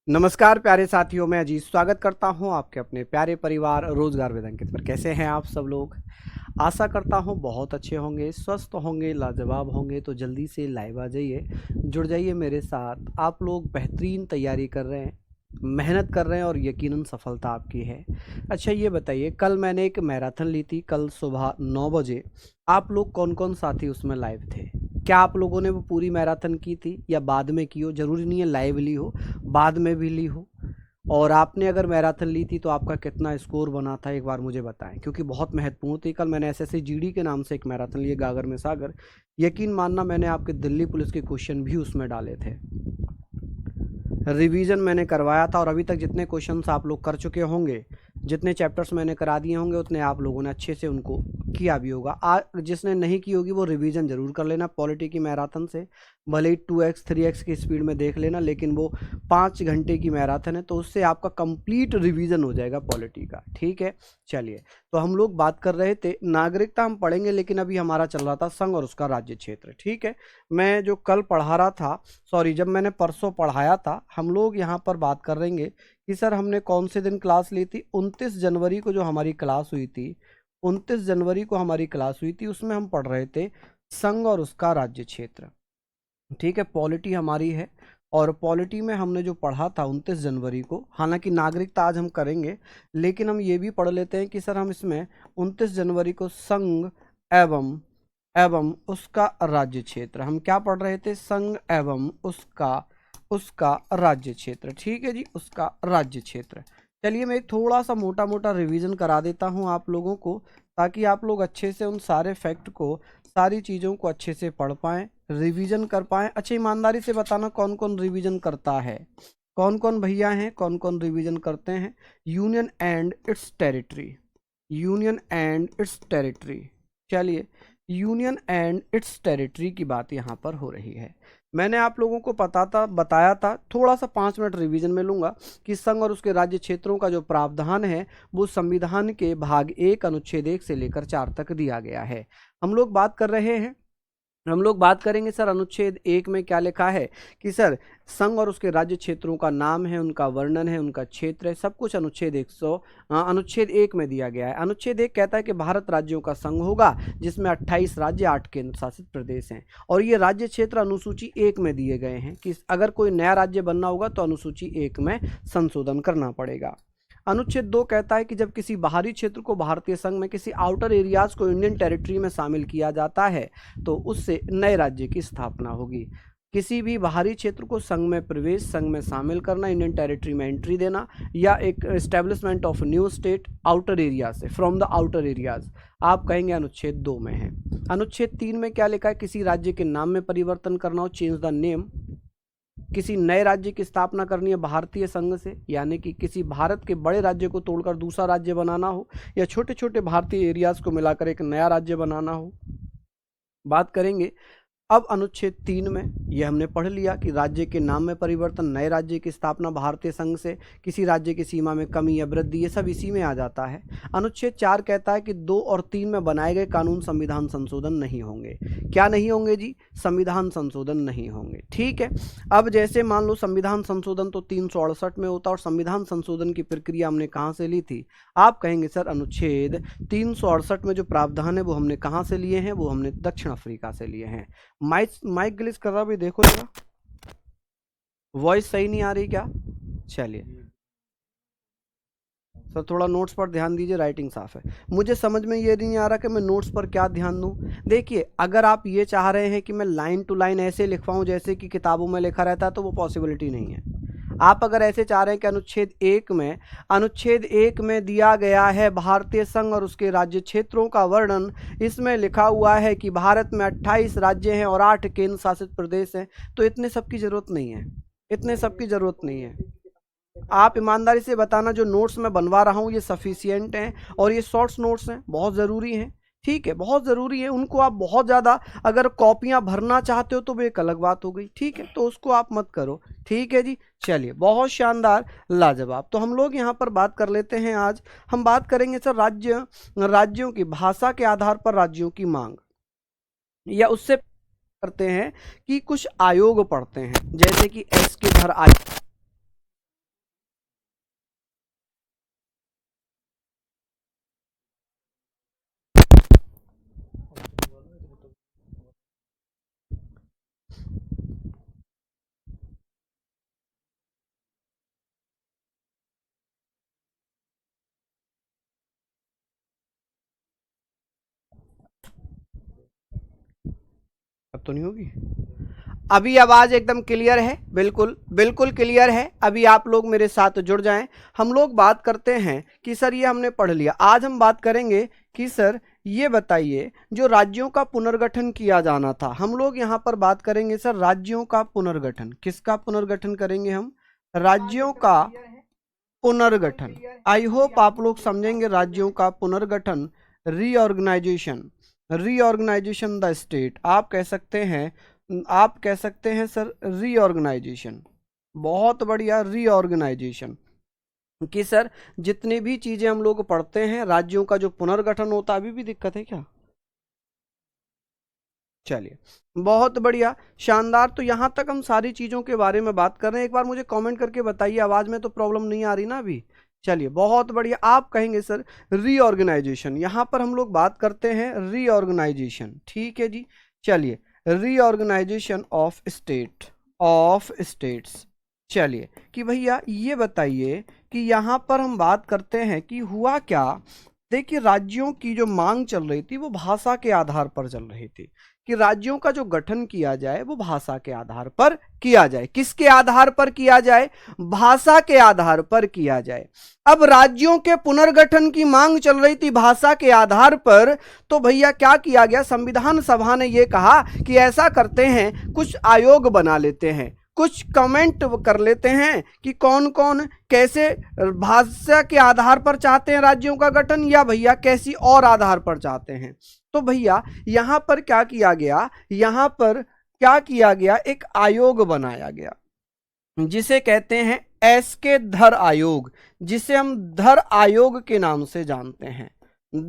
नमस्कार प्यारे साथियों, मैं अजीत स्वागत करता हूं आपके अपने प्यारे परिवार रोजगार वेद अंकित पर। कैसे हैं आप सब लोग? आशा करता हूं बहुत अच्छे होंगे, स्वस्थ होंगे, लाजवाब होंगे। तो जल्दी से लाइव आ जाइए, जुड़ जाइए मेरे साथ। आप लोग बेहतरीन तैयारी कर रहे हैं, मेहनत कर रहे हैं और यकीनन सफलता आपकी है। अच्छा ये बताइए, कल मैंने एक मैराथन ली थी, कल सुबह 9 बजे। आप लोग कौन कौन साथी उसमें लाइव थे? क्या आप लोगों ने वो पूरी मैराथन की थी या बाद में की हो? ज़रूरी नहीं है लाइव ली हो, बाद में भी ली हो। और आपने अगर मैराथन ली थी तो आपका कितना स्कोर बना था, एक बार मुझे बताएं, क्योंकि बहुत महत्वपूर्ण थी। कल मैंने एसएससी जीडी के नाम से एक मैराथन लिए, गागर में सागर। यकीन मानना, मैंने आपके दिल्ली पुलिस के क्वेश्चन भी उसमें डाले थे। रिवीजन मैंने करवाया था और अभी तक जितने क्वेश्चंस आप लोग कर चुके होंगे, जितने चैप्टर्स मैंने करा दिए होंगे, उतने आप लोगों ने अच्छे से उनको किया भी होगा। जिसने नहीं की होगी वो रिवीजन जरूर कर लेना पॉलिटी की मैराथन से। भले ही 2x 3x की स्पीड में देख लेना, लेकिन वो 5 घंटे की मैराथन है, तो उससे आपका कंप्लीट रिवीजन हो जाएगा पॉलिटी का। ठीक है, चलिए। तो हम लोग बात कर रहे थे नागरिकता, हम पढ़ेंगे, लेकिन अभी हमारा चल रहा था संघ और उसका राज्य क्षेत्र। ठीक है, मैं जो कल पढ़ा रहा था, सॉरी जब मैंने परसों पढ़ाया था, हम लोग यहाँ पर बात करेंगे कि सर हमने कौन से दिन क्लास ली थी। 29 जनवरी को जो हमारी क्लास हुई थी, 29 जनवरी को हमारी क्लास हुई थी, उसमें हम पढ़ रहे थे संघ और उसका राज्य क्षेत्र। ठीक है, पॉलिटी हमारी है और पॉलिटी में हमने जो पढ़ा था 29 जनवरी को, हालांकि नागरिकता आज हम करेंगे, लेकिन हम ये भी पढ़ लेते हैं कि सर हम इसमें 29 जनवरी को संघ एवं उसका राज्य क्षेत्र, हम क्या पढ़ रहे थे? संघ एवं उसका राज्य क्षेत्र। ठीक है जी, उसका राज्य क्षेत्र। चलिए मैं एक थोड़ा सा मोटा मोटा रिवीजन करा देता हूं आप लोगों को, ताकि आप लोग अच्छे से उन सारे फैक्ट को, सारी चीज़ों को अच्छे से पढ़ पाएँ, रिवीजन कर पाएँ। अच्छा ईमानदारी से बताना कौन कौन रिवीजन करता है, कौन कौन भैया हैं, कौन कौन रिवीजन करते हैं? Union and it's territory, union and it's territory. चलिए, यूनियन एंड इट्स टेरिटरी की बात यहाँ पर हो रही है। मैंने आप लोगों को बताया था, थोड़ा सा 5 मिनट रिवीजन में लूंगा कि संघ और उसके राज्य क्षेत्रों का जो प्रावधान है वो संविधान के भाग 1 अनुच्छेद 1 से लेकर 4 तक दिया गया है। हम लोग बात करेंगे सर अनुच्छेद 1 में क्या लिखा है कि सर संघ और उसके राज्य क्षेत्रों का नाम है, उनका वर्णन है, उनका क्षेत्र है, सब कुछ अनुच्छेद 1 में दिया गया है। अनुच्छेद 1 कहता है कि भारत राज्यों का संघ होगा, जिसमें 28 राज्य, 8 केंद्र शासित प्रदेश हैं। और ये राज्य क्षेत्र अनुसूची 1 में दिए गए हैं कि अगर कोई नया राज्य बनना होगा तो अनुसूची 1 में संशोधन करना पड़ेगा। अनुच्छेद 2 कहता है कि जब किसी बाहरी क्षेत्र को भारतीय संघ में किसी आउटर एरियाज को इंडियन टेरिटरी में शामिल किया जाता है तो उससे नए राज्य की स्थापना होगी। किसी भी बाहरी क्षेत्र को संघ में प्रवेश, संघ में शामिल करना, इंडियन टेरिटरी में एंट्री देना, या एक establishment of new state outer area से, फ्रॉम द आउटर एरियाज, आप कहेंगे अनुच्छेद 2 में है। अनुच्छेद 3 में क्या लिखा है? किसी राज्य के नाम में परिवर्तन करना हो, चेंज द नेम। किसी नए राज्य की स्थापना करनी है भारतीय संघ से, यानी कि किसी भारत के बड़े राज्य को तोड़कर दूसरा राज्य बनाना हो, या छोटे छोटे भारतीय एरियाज को मिलाकर एक नया राज्य बनाना हो, बात करेंगे। अब अनुच्छेद 3 में यह हमने पढ़ लिया कि राज्य के नाम में परिवर्तन, नए राज्य की स्थापना भारतीय संघ से, किसी राज्य की सीमा में कमी या वृद्धि, ये सब इसी में आ जाता है। अनुच्छेद 4 कहता है कि 2 और 3 में बनाए गए कानून संविधान संशोधन नहीं होंगे। क्या नहीं होंगे जी? संविधान संशोधन नहीं होंगे। ठीक है, अब जैसे मान लो संविधान संशोधन तो 368 में होता, और संविधान संशोधन की प्रक्रिया हमने कहाँ से ली थी? आप कहेंगे सर अनुच्छेद 368 में जो प्रावधान है वो हमने कहाँ से लिए हैं? वो हमने दक्षिण अफ्रीका से लिए हैं। माइक ग्लिच कर रहा भी, देखो जरा, वॉइस सही नहीं आ रही क्या? चलिए सर थोड़ा नोट्स पर ध्यान दीजिए, राइटिंग साफ है। मुझे समझ में ये नहीं आ रहा कि मैं नोट्स पर क्या ध्यान दूं। देखिए, अगर आप ये चाह रहे हैं कि मैं लाइन टू लाइन ऐसे लिखवाऊं जैसे कि किताबों में लिखा रहता है, तो वो पॉसिबिलिटी नहीं है। आप अगर ऐसे चाह रहे हैं कि अनुच्छेद 1 में दिया गया है भारतीय संघ और उसके राज्य क्षेत्रों का वर्णन, इसमें लिखा हुआ है कि भारत में 28 राज्य हैं और 8 केंद्र शासित प्रदेश हैं, तो इतने सब की जरूरत नहीं है, इतने सब की जरूरत नहीं है। आप ईमानदारी से बताना, जो नोट्स मैं बनवा रहा हूँ ये सफिशियंट हैं, और ये शॉर्ट्स नोट्स हैं, बहुत ज़रूरी हैं। ठीक है, बहुत ज़रूरी है, उनको आप बहुत ज़्यादा अगर कॉपियां भरना चाहते हो तो वो एक अलग बात हो गई। ठीक है, तो उसको आप मत करो। ठीक है जी, चलिए, बहुत शानदार, लाजवाब। तो हम लोग यहाँ पर बात कर लेते हैं। आज हम बात करेंगे सर राज्यों की भाषा के आधार पर राज्यों की मांग, या उससे करते हैं कि कुछ आयोग पढ़ते हैं, जैसे कि एस के धर आयोग, दिक्कत तो नहीं होगी? अभी आवाज एकदम क्लियर है? बिल्कुल बिल्कुल क्लियर है। अभी आप लोग मेरे साथ जुड़ जाएं। हम लोग बात करते हैं कि सर ये हमने पढ़ लिया, आज हम बात करेंगे कि सर ये बताइए जो राज्यों का पुनर्गठन किया जाना था, हम लोग यहाँ पर बात करेंगे सर राज्यों का पुनर्गठन। किसका पुनर्गठन करेंगे हम? राज्यों का पुनर्गठन। आई होप आप लोग समझेंगे। राज्यों का पुनर्गठन, रीऑर्गेनाइजेशन, रीऑर्गेनाइजेशन द स्टेट आप कह सकते हैं, आप कह सकते हैं सर रीऑर्गेनाइजेशन। बहुत बढ़िया, रीऑर्गेनाइजेशन कि सर जितनी भी चीजें हम लोग पढ़ते हैं राज्यों का जो पुनर्गठन होता है। अभी भी दिक्कत है क्या? चलिए बहुत बढ़िया, शानदार। तो यहां तक हम सारी चीजों के बारे में बात कर रहे हैं। एक बार मुझे कमेंट करके बताइए, आवाज में तो प्रॉब्लम नहीं आ रही ना अभी? चलिए बहुत बढ़िया। आप कहेंगे सर रीऑर्गेनाइजेशन, यहां पर हम लोग बात करते हैं रीऑर्गेनाइजेशन, ठीक है जी। चलिए reorganisation of state, of states. चलिए कि भैया ये बताइए कि यहां पर हम बात करते हैं कि हुआ क्या। देखिए राज्यों की जो मांग चल रही थी वो भाषा के आधार पर चल रही थी कि राज्यों का जो गठन किया जाए वो भाषा के आधार पर किया जाए। किसके आधार पर किया जाए? भाषा के आधार पर किया जाए। अब राज्यों के पुनर्गठन की मांग चल रही थी भाषा के आधार पर, तो भैया क्या किया गया, संविधान सभा ने यह कहा कि ऐसा करते हैं, कुछ आयोग बना लेते हैं, कुछ कमेंट कर लेते हैं कि कौन कौन कैसे भाषा के आधार पर चाहते हैं राज्यों का गठन, या भैया कैसी और आधार पर चाहते हैं। तो भैया यहां पर क्या किया गया, यहां पर क्या किया गया, एक आयोग बनाया गया जिसे कहते हैं एसके धर आयोग, जिसे हम धर आयोग के नाम से जानते हैं,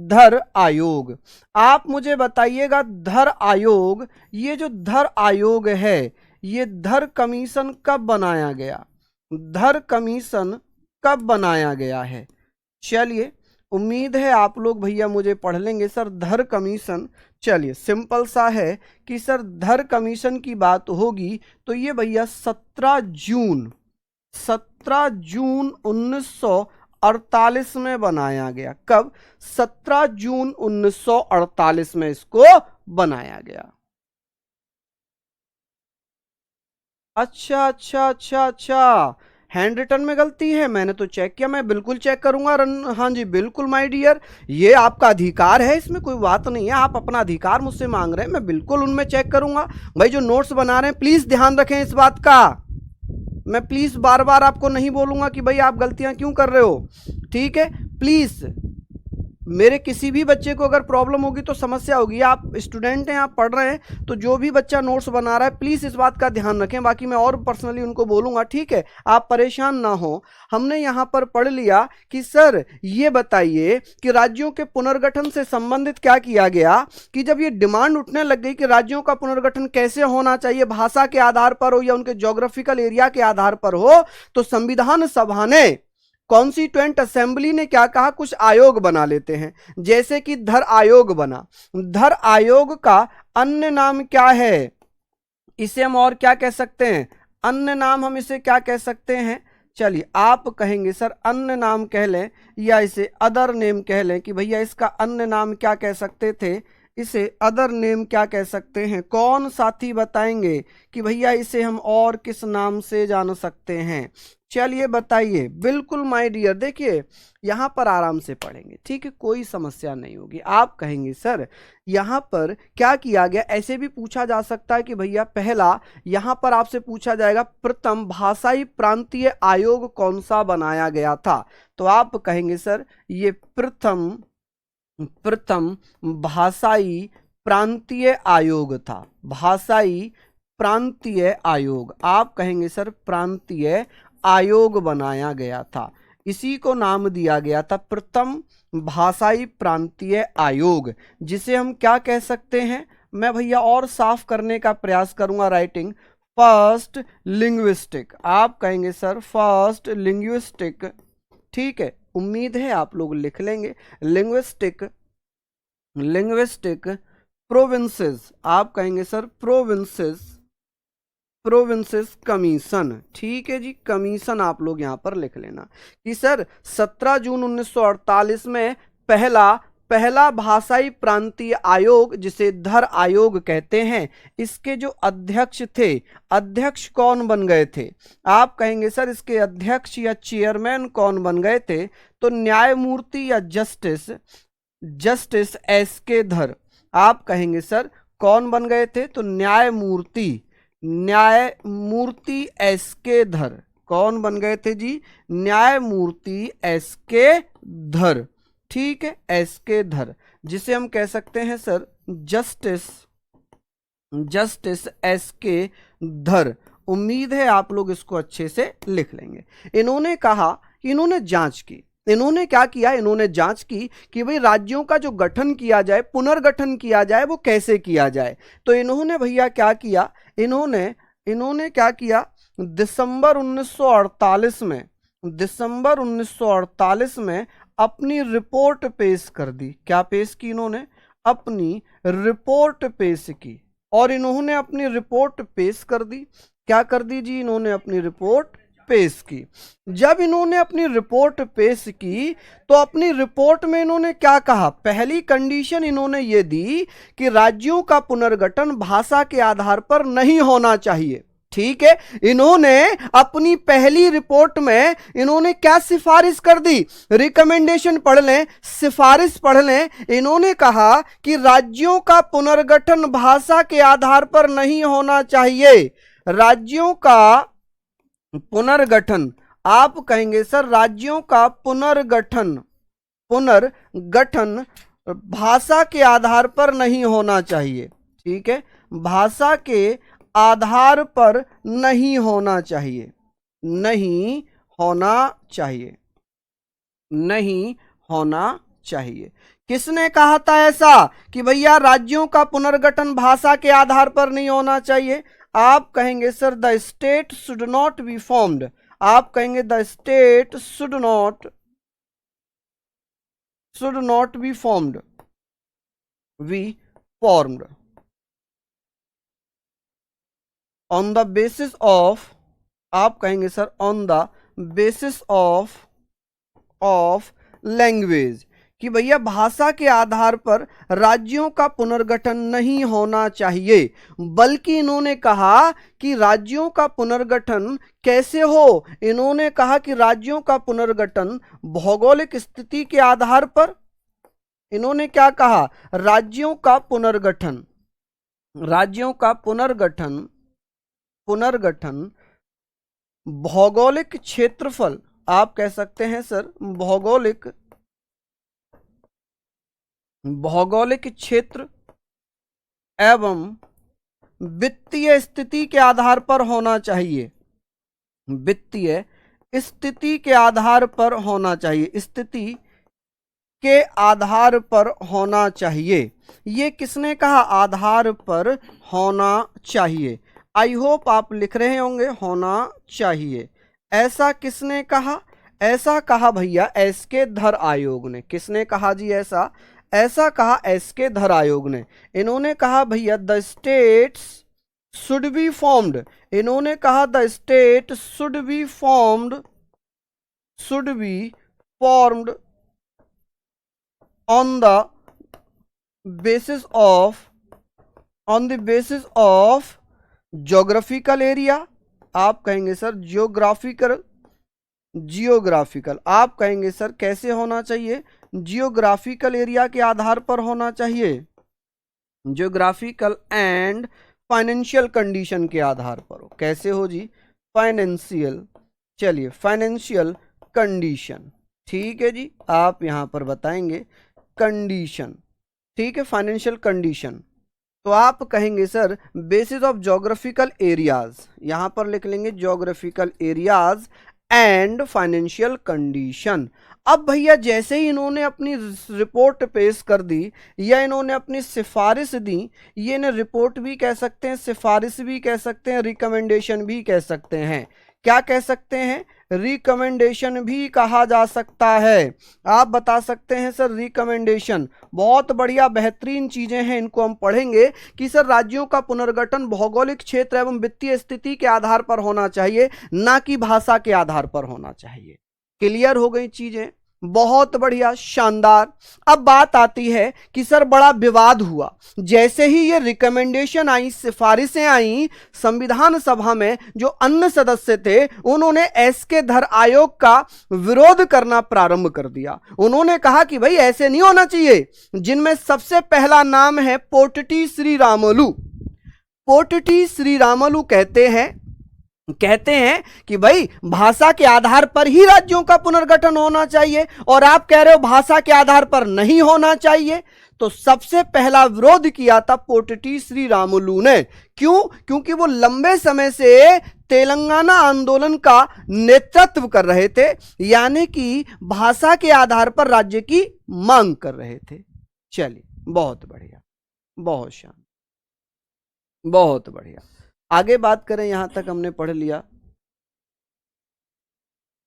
धर आयोग। आप मुझे बताइएगा धर आयोग, ये जो धर आयोग है ये धर कमीशन कब बनाया गया, धर कमीशन कब बनाया गया है? चलिए उम्मीद है आप लोग भैया मुझे पढ़ लेंगे। सर धर कमीशन, चलिए सिंपल सा है कि सर धर कमीशन की बात होगी तो ये भैया 17 जून 1948 में बनाया गया। कब? 17 जून 1948 में इसको बनाया गया। अच्छा अच्छा अच्छा अच्छा, हैंड रिटन में गलती है, मैंने तो चेक किया, मैं बिल्कुल चेक करूंगा। हाँ जी बिल्कुल माय डियर, ये आपका अधिकार है, इसमें कोई बात नहीं है। आप अपना अधिकार मुझसे मांग रहे हैं, मैं बिल्कुल उनमें चेक करूंगा। भाई जो नोट्स बना रहे हैं प्लीज ध्यान रखें इस बात का। मैं प्लीज बार बार आपको नहीं बोलूंगा कि भाई आप गलतियां क्यों कर रहे हो, ठीक है? प्लीज मेरे किसी भी बच्चे को अगर प्रॉब्लम होगी तो समस्या होगी, आप स्टूडेंट हैं, आप पढ़ रहे हैं, तो जो भी बच्चा नोट्स बना रहा है प्लीज इस बात का ध्यान रखें। बाकी मैं और पर्सनली उनको बोलूंगा, ठीक है? आप परेशान ना हो। हमने यहां पर पढ़ लिया कि सर ये बताइए कि राज्यों के पुनर्गठन से संबंधित क्या किया गया कि जब ये डिमांड उठने लग गई कि राज्यों का पुनर्गठन कैसे होना चाहिए, भाषा के आधार पर हो या उनके ज्योग्राफिकल एरिया के आधार पर हो, तो संविधान सभा ने, कॉन्स्टिट्यूएंट असेंबली ने क्या कहा, कुछ आयोग बना लेते हैं। जैसे कि धर आयोग बना, धर आयोग का अन्य नाम क्या है, इसे हम और क्या कह सकते हैं, अन्य नाम हम इसे क्या कह सकते हैं? चलिए आप कहेंगे सर अन्य नाम कह लें या इसे अदर नेम कह लें, कि भैया इसका अन्य नाम क्या कह सकते थे, इसे अदर नेम क्या कह सकते हैं? कौन साथी बताएंगे कि भैया इसे हम और किस नाम से जान सकते हैं? चलिए बताइए। बिल्कुल माय डियर, देखिए यहां पर आराम से पढ़ेंगे, ठीक है, कोई समस्या नहीं होगी। आप कहेंगे सर यहां पर क्या किया गया, ऐसे भी पूछा जा सकता है कि भैया पहला यहां पर आपसे पूछा जाएगा प्रथम भाषाई प्रांतीय आयोग कौन सा बनाया गया था, तो आप कहेंगे सर ये प्रथम भाषाई प्रांतीय आयोग था, भाषाई प्रांतीय आयोग। आप कहेंगे सर प्रांतीय आयोग बनाया गया था, इसी को नाम दिया गया था प्रथम भाषाई प्रांतीय आयोग, जिसे हम क्या कह सकते हैं? मैं भैया और साफ करने का प्रयास करूंगा राइटिंग, फर्स्ट लिंग्विस्टिक। आप कहेंगे सर फर्स्ट लिंग्विस्टिक, ठीक है, उम्मीद है आप लोग लिख लेंगे। लिंग्विस्टिक प्रोविंसेस, आप कहेंगे सर प्रोविंसेस कमीशन, ठीक है जी, कमीशन आप लोग यहां पर लिख लेना कि सर 17 जून 1948 में पहला भाषाई प्रांतीय आयोग जिसे धर आयोग कहते हैं, इसके जो अध्यक्ष थे, अध्यक्ष कौन बन गए थे? आप कहेंगे सर इसके अध्यक्ष या चेयरमैन कौन बन गए थे? तो न्यायमूर्ति या जस्टिस एस के धर। आप कहेंगे सर कौन बन गए थे? तो न्यायमूर्ति एस के धर। कौन बन गए थे जी? न्यायमूर्ति एस के धर। ठीक है, एस के धर, जिसे हम कह सकते हैं सर जस्टिस एस के धर। उम्मीद है आप लोग इसको अच्छे से लिख लेंगे। इन्होंने कहा, इन्होंने जांच की, इन्होंने क्या किया? इन्होंने जांच की कि भाई राज्यों का जो गठन किया जाए, पुनर्गठन किया जाए, वो कैसे किया जाए। तो इन्होंने भैया क्या किया? इन्होंने क्या किया? दिसंबर 1948 में अपनी रिपोर्ट पेश कर दी। क्या पेश की इन्होंने? अपनी रिपोर्ट पेश की। और इन्होंने अपनी रिपोर्ट पेश कर दी। क्या कर दी जी? इन्होंने अपनी रिपोर्ट पेश की। जब इन्होंने अपनी रिपोर्ट पेश की तो अपनी रिपोर्ट में इन्होंने क्या कहा? पहली कंडीशन इन्होंने ये दी कि राज्यों का पुनर्गठन भाषा के आधार पर नहीं होना चाहिए। ठीक है, इन्होंने अपनी पहली रिपोर्ट में इन्होंने क्या सिफारिश कर दी? रिकमेंडेशन पढ़ लें, सिफारिश पढ़ लें। इन्होंने कहा कि राज्यों का पुनर्गठन भाषा के आधार पर नहीं होना चाहिए। राज्यों का पुनर्गठन, आप कहेंगे सर राज्यों का पुनर्गठन भाषा के आधार पर नहीं होना चाहिए। ठीक है, भाषा के आधार पर नहीं होना चाहिए, नहीं होना चाहिए। किसने कहा था ऐसा कि भैया राज्यों का पुनर्गठन भाषा के आधार पर नहीं होना चाहिए? आप कहेंगे sir the state should not be formed. आप कहेंगे the state should not be formed on the basis of, आप कहेंगे sir on the basis of language, कि भैया भाषा के आधार पर राज्यों का पुनर्गठन नहीं होना चाहिए। बल्कि इन्होंने कहा कि राज्यों का पुनर्गठन कैसे हो? इन्होंने कहा कि राज्यों का पुनर्गठन भौगोलिक स्थिति के आधार पर। इन्होंने क्या कहा? राज्यों का पुनर्गठन भौगोलिक क्षेत्रफल, आप कह सकते हैं सर भौगोलिक क्षेत्र एवं वित्तीय स्थिति के आधार पर होना चाहिए। वित्तीय स्थिति के आधार पर होना चाहिए, स्थिति के आधार पर होना चाहिए। ये किसने कहा? आधार पर होना चाहिए। आई होप आप लिख रहे होंगे होना चाहिए। ऐसा किसने कहा? ऐसा कहा भैया एस के धर आयोग ने। किसने कहा जी ऐसा? ऐसा कहा एस के धर आयोग ने। इन्होंने कहा भैया the states should be formed. इन्होंने कहा the state should be formed on the basis of geographical area. आप कहेंगे सर जियोग्राफिकल। आप कहेंगे सर कैसे होना चाहिए? जियोग्राफिकल एरिया के आधार पर होना चाहिए। जियोग्राफिकल एंड फाइनेंशियल कंडीशन के आधार पर हो। कैसे हो जी? फाइनेंशियल, चलिए फाइनेंशियल कंडीशन। ठीक है जी, आप यहां पर बताएंगे कंडीशन। ठीक है, फाइनेंशियल कंडीशन। तो आप कहेंगे sir basis of geographical areas, यहां पर लिख लेंगे geographical areas and financial condition. अब भैया जैसे ही इन्होंने अपनी रिपोर्ट पेश कर दी या इन्होंने अपनी सिफारिश दी, ये ने रिपोर्ट भी कह सकते हैं, सिफारिश भी कह सकते हैं, रिकमेंडेशन भी कह सकते हैं। क्या कह सकते हैं? रिकमेंडेशन भी कहा जा सकता है। आप बता सकते हैं सर रिकमेंडेशन। बहुत बढ़िया, बेहतरीन चीजें हैं, इनको हम पढ़ेंगे कि सर राज्यों का पुनर्गठन भौगोलिक क्षेत्र एवं वित्तीय स्थिति के आधार पर होना चाहिए, ना कि भाषा के आधार पर होना चाहिए। क्लियर हो गई चीजें? बहुत बढ़िया, शानदार। अब बात आती है कि सर बड़ा विवाद हुआ, जैसे ही ये रिकमेंडेशन आई, सिफारिशें आई, संविधान सभा में जो अन्य सदस्य थे उन्होंने एसके धर आयोग का विरोध करना प्रारंभ कर दिया। उन्होंने कहा कि भाई ऐसे नहीं होना चाहिए, जिनमें सबसे पहला नाम है पोटटी श्री रामुलु। पोटटी श्री रामुलु कहते हैं कि भाई भाषा के आधार पर ही राज्यों का पुनर्गठन होना चाहिए, और आप कह रहे हो भाषा के आधार पर नहीं होना चाहिए। तो सबसे पहला विरोध किया था पोटटी श्री रामुलु ने। क्यों? क्योंकि वो लंबे समय से तेलंगाना आंदोलन का नेतृत्व कर रहे थे, यानी कि भाषा के आधार पर राज्य की मांग कर रहे थे। चलिए, बहुत बढ़िया, बहुत शानदार, बहुत बढ़िया। आगे बात करें, यहां तक हमने पढ़ लिया।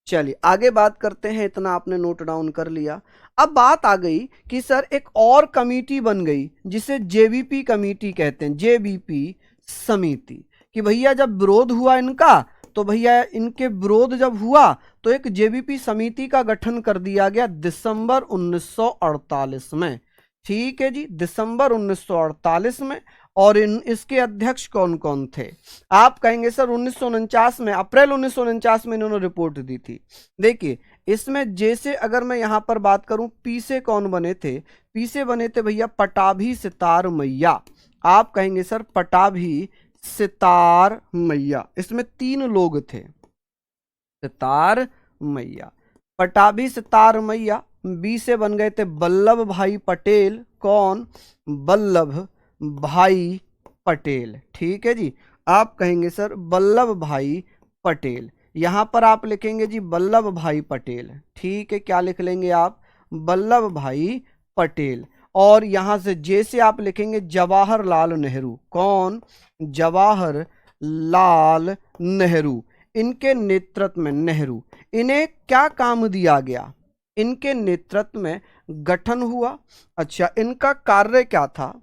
चलिए आगे बात करते हैं, इतना आपने नोट डाउन कर लिया। अब बात आ गई कि सर एक और कमेटी बन गई जिसे जेबीपी कमेटी कहते हैं, जेबीपी समिति, कि भैया जब विरोध हुआ इनका, तो भैया इनके विरोध जब हुआ तो एक जेबीपी समिति का गठन कर दिया गया दिसंबर 1948 में। ठीक है जी, दिसंबर 1948 में। और इसके अध्यक्ष कौन कौन थे? आप कहेंगे सर 1949 में, अप्रैल 1949 में इन्होंने रिपोर्ट दी थी। देखिए इसमें जैसे अगर मैं यहां पर बात करूं, पी से कौन बने थे? पी से बने थे भैया पटाभी सितार मैया। आप कहेंगे सर पटाभी सितार मैया, इसमें 3 लोग थे, सितार मैया, पटाभी सितार मैया। बी से बन गए थे वल्लभ भाई पटेल। कौन? वल्लभ भाई पटेल। ठीक है जी, आप कहेंगे सर वल्लभ भाई पटेल। यहां पर आप लिखेंगे जी वल्लभ भाई पटेल। ठीक है, क्या लिख लेंगे आप? वल्लभ भाई पटेल। और यहां से जे से आप लिखेंगे जवाहरलाल नेहरू। कौन? जवाहरलाल नेहरू। इनके नेतृत्व में, नेहरू, इन्हें क्या काम दिया गया? इनके नेतृत्व में गठन हुआ। अच्छा, इनका कार्य क्या था?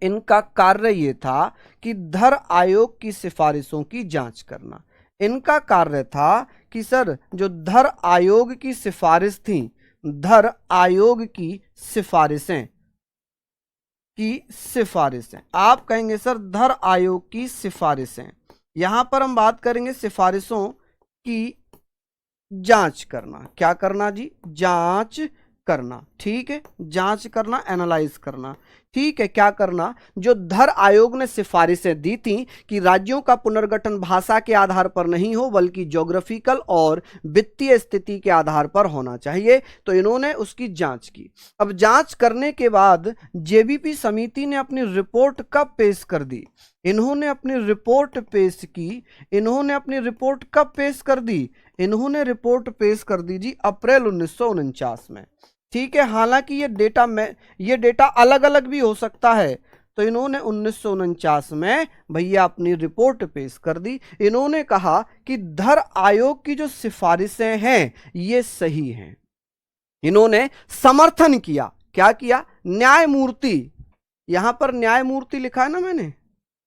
इनका कार्य ये था कि धर आयोग की सिफारिशों की जांच करना। इनका कार्य था कि सर जो धर आयोग की सिफारिश थी, धर आयोग की सिफारिशें आप कहेंगे सर धर आयोग की सिफारिशें। यहां पर हम बात करेंगे सिफारिशों की जांच करना। क्या करना जी? जांच करना। ठीक है, जांच करना, एनालाइज करना। ठीक है, क्या करना? जो धर आयोग ने सिफारिशें दी थी कि राज्यों का पुनर्गठन भाषा के आधार पर नहीं हो बल्कि ज्योग्राफिकल और वित्तीय स्थिति के आधार पर होना चाहिए, तो इन्होंने उसकी जांच की। अब जांच करने के बाद जेबीपी समिति ने अपनी रिपोर्ट कब पेश कर दी? इन्होंने अपनी रिपोर्ट पेश की। इन्होंने अपनी रिपोर्ट कब पेश कर दी? इन्होंने रिपोर्ट पेश कर दी जी अप्रैल 1949 में। ठीक है, हालांकि ये डेटा अलग अलग भी हो सकता है। तो इन्होंने 1949 में भैया अपनी रिपोर्ट पेश कर दी। इन्होंने कहा कि धर आयोग की जो सिफारिशें हैं ये सही हैं। इन्होंने समर्थन किया। क्या किया? न्यायमूर्ति, यहां पर न्यायमूर्ति लिखा है ना मैंने,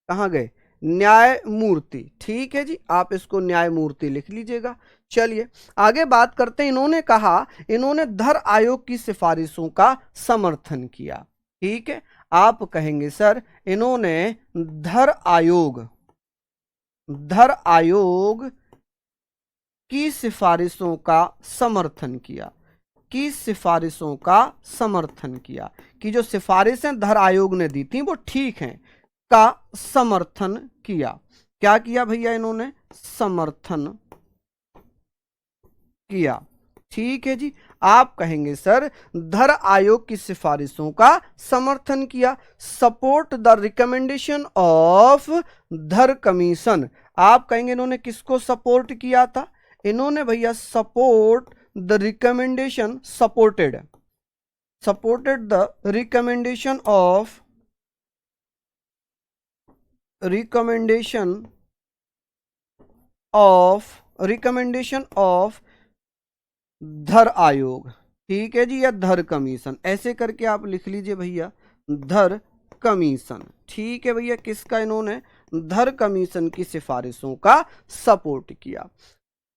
कहां गए? न्यायमूर्ति। ठीक है जी, आप इसको न्यायमूर्ति लिख लीजिएगा। चलिए आगे बात करते हैं। इन्होंने कहा, इन्होंने धर आयोग की सिफारिशों का समर्थन किया। ठीक है, आप कहेंगे सर इन्होंने धर आयोग की सिफारिशों का समर्थन किया, कि जो सिफारिशें धर आयोग ने दी थी वो ठीक हैं, का समर्थन किया। क्या किया भैया? इन्होंने समर्थन किया। ठीक है जी, आप कहेंगे सर धर आयोग की सिफारिशों का समर्थन किया। सपोर्ट द रिकमेंडेशन ऑफ धर कमीशन। आप कहेंगे इन्होंने किसको सपोर्ट किया था? इन्होंने भैया support the recommendation, supported the recommendation of धर आयोग। ठीक है जी, या धर कमीशन, ऐसे करके आप लिख लीजिए भैया, धर कमीशन। ठीक है भैया, किसका? इन्होंने धर कमीशन की सिफारिशों का सपोर्ट किया।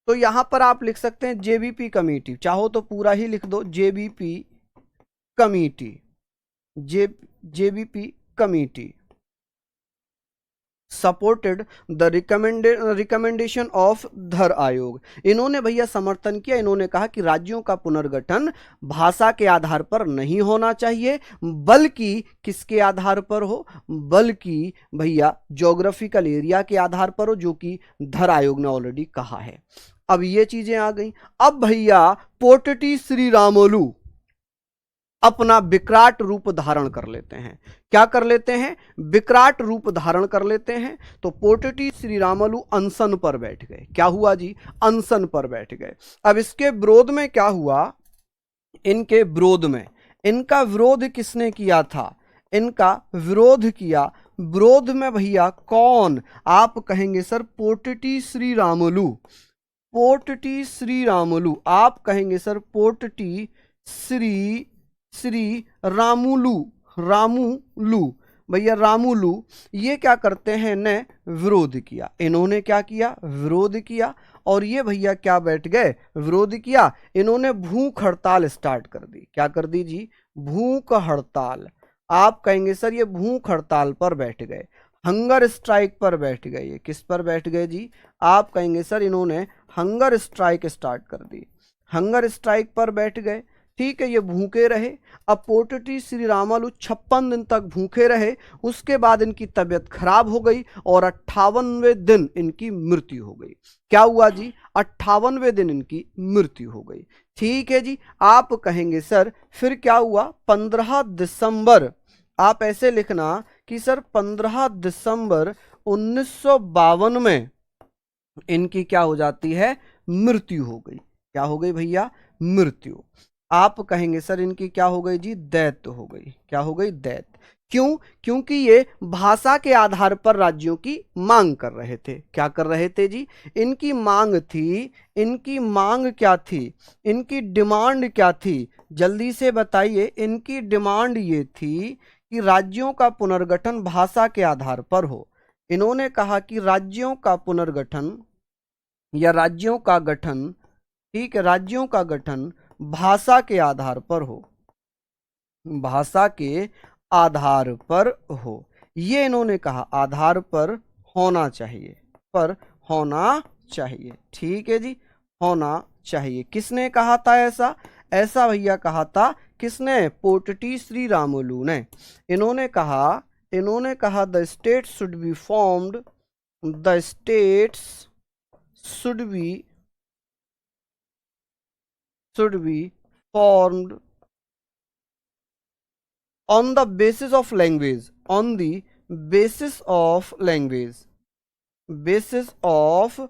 तो यहां पर आप लिख सकते हैं जेबीपी कमेटी, चाहो तो पूरा ही लिख दो JBP committee, JBP committee supported the recommendation of धर आयोग। इन्होंने भैया समर्थन किया, इन्होंने कहा कि राज्यों का पुनर्गठन भाषा के आधार पर नहीं होना चाहिए, बल्कि किसके आधार पर हो, बल्कि भैया ज्योग्राफिकल एरिया के आधार पर हो, जो कि धर आयोग ने ऑलरेडी कहा है। अब ये चीजें आ गई। अब भैया पोटटी श्री रामोलू अपना विकराट रूप धारण कर लेते हैं। क्या कर लेते हैं? विकराट रूप धारण कर लेते हैं। तो पोटटी श्री रामोलू अनशन पर बैठ गए। क्या हुआ जी? अनशन पर बैठ गए। अब इसके विरोध में क्या हुआ? इनके विरोध में, इनका विरोध किसने किया था? इनका विरोध किया, विरोध में भैया कौन? आप कहेंगे सर पोटटी श्री रामोलू, पोटटी श्री रामोलू। आप कहेंगे सर पोटटी श्री रामुलू, रामुलू भैया, रामुलू। ये क्या करते हैं? ने विरोध किया। इन्होंने क्या किया? विरोध किया। और ये भैया क्या बैठ गए? विरोध किया। इन्होंने भूख हड़ताल स्टार्ट कर दी। क्या कर दी जी? भूख हड़ताल। आप कहेंगे सर ये भूख हड़ताल पर बैठ गए, हंगर स्ट्राइक पर बैठ गए। ये किस पर बैठ गए जी? आप कहेंगे सर इन्होंने हंगर स्ट्राइक स्टार्ट कर दी, हंगर स्ट्राइक पर बैठ गए। ठीक है, ये भूखे रहे। अब पोटटी श्री रामोलू 56 दिन तक भूखे रहे। उसके बाद इनकी तबीयत खराब हो गई और 58वें दिन इनकी मृत्यु हो गई। क्या हुआ जी? 58वें दिन इनकी मृत्यु हो गई। ठीक है जी। आप कहेंगे सर फिर क्या हुआ? 15 दिसंबर, आप ऐसे लिखना कि सर 15 दिसंबर 1952 में इनकी क्या हो जाती है? मृत्यु हो गई। क्या हो गई भैया? मृत्यु। आप कहेंगे सर इनकी क्या हो गई जी? दैत हो गई। क्या हो गई? दैत। क्यों? क्योंकि ये भाषा के आधार पर राज्यों की मांग कर रहे थे। क्या कर रहे थे जी? इनकी मांग थी, इनकी मांग क्या थी? इनकी डिमांड क्या थी? जल्दी से बताइए। इनकी डिमांड ये थी कि राज्यों का पुनर्गठन भाषा के आधार पर हो। इन्होंने कहा कि राज्यों का पुनर्गठन या राज्यों का गठन, ठीक है, राज्यों का गठन भाषा के आधार पर हो, भाषा के आधार पर हो। ये इन्होंने कहा आधार पर होना चाहिए, पर होना चाहिए। ठीक है जी, होना चाहिए। किसने कहा था ऐसा? ऐसा भैया कहा था किसने? पोटटी श्री रामोलू ने। इन्होंने कहा the state should be formed, the states should be formed on the basis of language, on the basis of language, basis of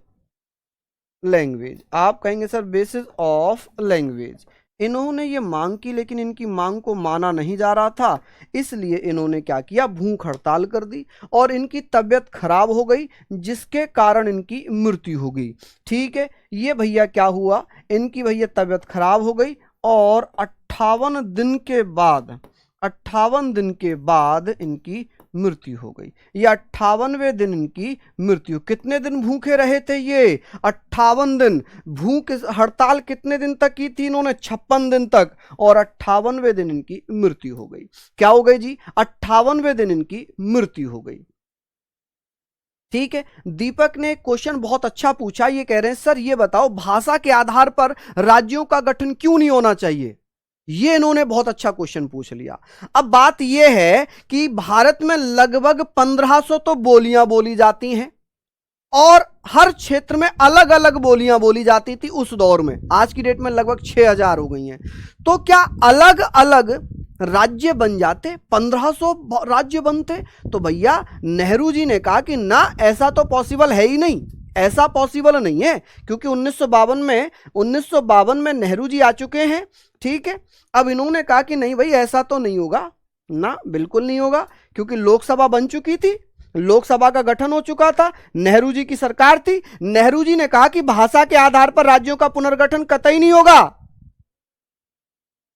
language। आप कहेंगे सर बेसिस ऑफ लैंग्वेज। इन्होंने ये मांग की, लेकिन इनकी मांग को माना नहीं जा रहा था, इसलिए इन्होंने क्या किया? भूख हड़ताल कर दी और इनकी तबीयत खराब हो गई, जिसके कारण इनकी मृत्यु हो गई। ठीक है, ये भैया क्या हुआ? इनकी भैया तबीयत खराब हो गई और 58 दिन के बाद, 58 दिन के बाद इनकी मृत्यु हो गई। ये 58वें दिन इनकी मृत्यु। कितने दिन भूखे रहे थे ये? 58 दिन। भूख हड़ताल कितने दिन तक की थी इन्होंने? 56 दिन तक। और 58वें दिन इनकी मृत्यु हो गई। क्या हो गई जी? 58वें दिन इनकी मृत्यु हो गई। ठीक है, दीपक ने क्वेश्चन बहुत अच्छा पूछा। ये कह रहे हैं सर ये बताओ भाषा के आधार पर राज्यों का गठन क्यों नहीं होना चाहिए? ये इन्होंने बहुत अच्छा क्वेश्चन पूछ लिया। अब बात यह है कि भारत में लगभग 1500 तो बोलियां बोली जाती हैं और हर क्षेत्र में अलग अलग बोलियां बोली जाती थी उस दौर में। आज की डेट में लगभग 6000 हो गई हैं। तो क्या अलग अलग राज्य बन जाते? 1500 राज्य बनते? तो भैया नेहरू जी ने कहा कि ना, ऐसा तो पॉसिबल है ही नहीं, ऐसा पॉसिबल नहीं है, क्योंकि 1952 में नेहरू जी आ चुके हैं। ठीक है, अब इन्होंने कहा कि नहीं भाई ऐसा तो नहीं होगा ना, बिल्कुल नहीं होगा, क्योंकि लोकसभा बन चुकी थी, लोकसभा का गठन हो चुका था, नेहरू जी की सरकार थी। नेहरू जी ने कहा कि भाषा के आधार पर राज्यों का पुनर्गठन कतई नहीं होगा।